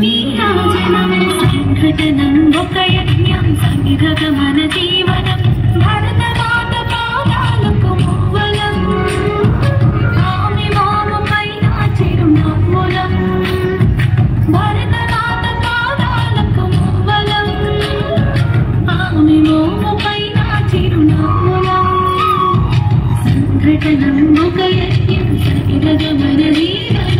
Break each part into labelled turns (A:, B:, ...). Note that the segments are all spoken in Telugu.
A: నీరాజనం సంఘటనం ఒక యజ్ఞం సంగగమన జీవనం భరతమాత పాదాలకు మువ్వలం ఆమె మోముపై నా చిరునవ్వులం భరతమాత పాదాలకు మువ్వలం ఆమె మోముపై నా చిరునవ్వులం సంఘటనం ఒక యజ్ఞం సంగగమన జీవనం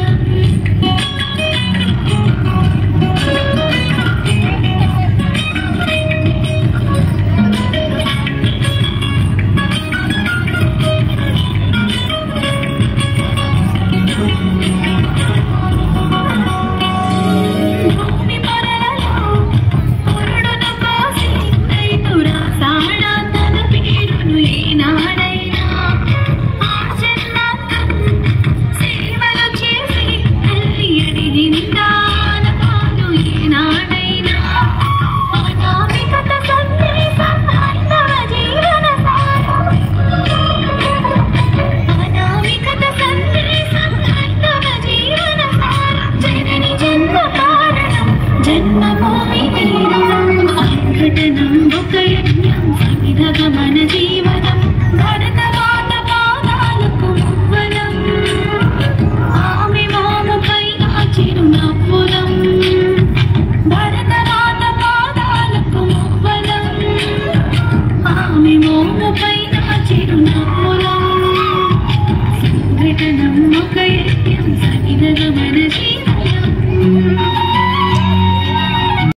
A: మన జీవనం భరతమాత పాదాలకు మువ్వలం ఆమె మోముపై నా చిరునవ్వులం భరతమాత పాదాలకు మువ్వలం ఆమె మోముపై